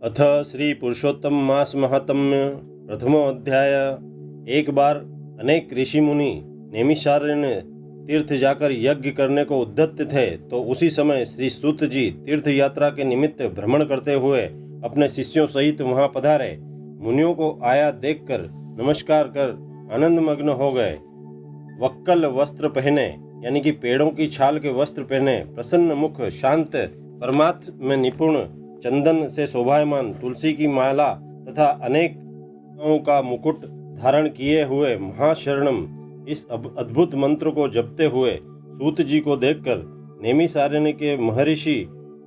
अथ श्री पुरुषोत्तम मास महात्म्य प्रथमो अध्याय। एक बार अनेक ऋषि मुनि नैमिषारण्य तीर्थ जाकर यज्ञ करने को उद्यत थे, तो उसी समय श्री सूत जी तीर्थ यात्रा के निमित्त भ्रमण करते हुए अपने शिष्यों सहित वहां पधारे। मुनियों को आया देखकर नमस्कार कर आनंदमग्न हो गए। वक्कल वस्त्र पहने, यानी कि पेड़ों की छाल के वस्त्र पहने, प्रसन्न मुख, शांत, परमात्म में निपुण, चंदन से शोभायमान, तुलसी की माला तथा अनेक का मुकुट धारण किए हुए महाशरणम इस अद्भुत मंत्र को जपते हुए सूत जी को देखकर नैमिषारण्य के महर्षि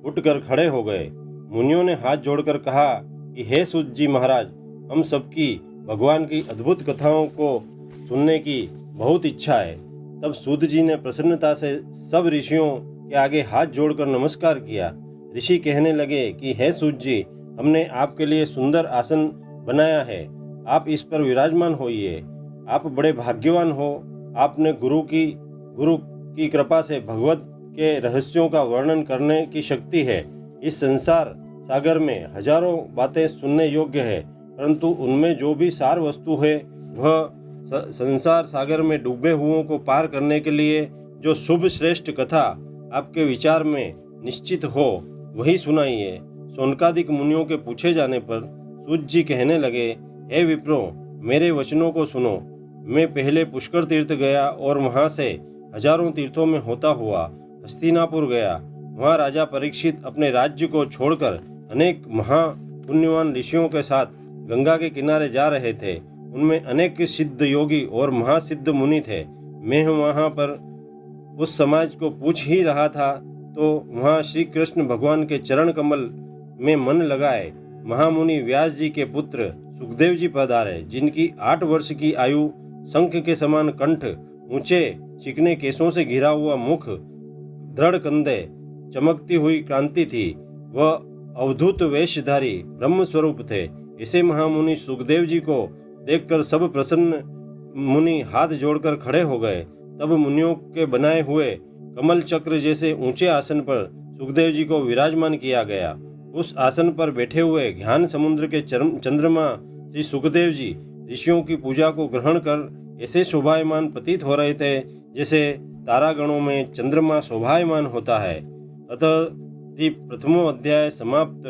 उठकर खड़े हो गए। मुनियों ने हाथ जोड़कर कहा कि हे सूत जी महाराज, हम सबकी भगवान की अद्भुत कथाओं को सुनने की बहुत इच्छा है। तब सूत जी ने प्रसन्नता से सब ऋषियों के आगे हाथ जोड़कर नमस्कार किया। ऋषि कहने लगे कि हे सूत जी, हमने आपके लिए सुंदर आसन बनाया है, आप इस पर विराजमान होइए। आप बड़े भाग्यवान हो। आपने गुरु की कृपा से भगवत के रहस्यों का वर्णन करने की शक्ति है। इस संसार सागर में हजारों बातें सुनने योग्य है, परंतु उनमें जो भी सार वस्तु है वह संसार सागर में डूबे हुओं को पार करने के लिए जो शुभ श्रेष्ठ कथा आपके विचार में निश्चित हो वही सुनाइए। शौनकादिक मुनियों के पूछे जाने पर सूत जी कहने लगे, हे विप्रो, मेरे वचनों को सुनो। मैं पहले पुष्कर तीर्थ गया और वहां से हजारों तीर्थों में होता हुआ हस्तिनापुर गया। वहां राजा परीक्षित अपने राज्य को छोड़कर अनेक महापुण्यवान ऋषियों के साथ गंगा के किनारे जा रहे थे। उनमें अनेक सिद्ध योगी और महासिद्ध मुनि थे। मैं वहां पर उस समाज को पूछ ही रहा था तो वहां श्री कृष्ण भगवान के चरण कमल में मन लगाए महामुनि व्यास जी के पुत्र सुखदेव जी पधारे, जिनकी 8 वर्ष की आयु, शंख के समान कंठ, ऊंचे चिकने केसों से घिरा हुआ मुख, दृढ़ कंधे, चमकती हुई कांति थी। वह अवधूत वेशधारी ब्रह्म स्वरूप थे। ऐसे महामुनि सुखदेव जी को देखकर सब प्रसन्न मुनि हाथ जोड़कर खड़े हो गए। तब मुनियों के बनाए हुए कमल चक्र जैसे ऊंचे आसन पर सुखदेव जी को विराजमान किया गया। उस आसन पर बैठे हुए ज्ञान समुद्र के चंद्रमा श्री सुखदेव जी ऋषियों की पूजा को ग्रहण कर ऐसे शोभायमान प्रतीत हो रहे थे जैसे तारागणों में चंद्रमा शोभायमान होता है। अतः श्री प्रथमो अध्याय समाप्त।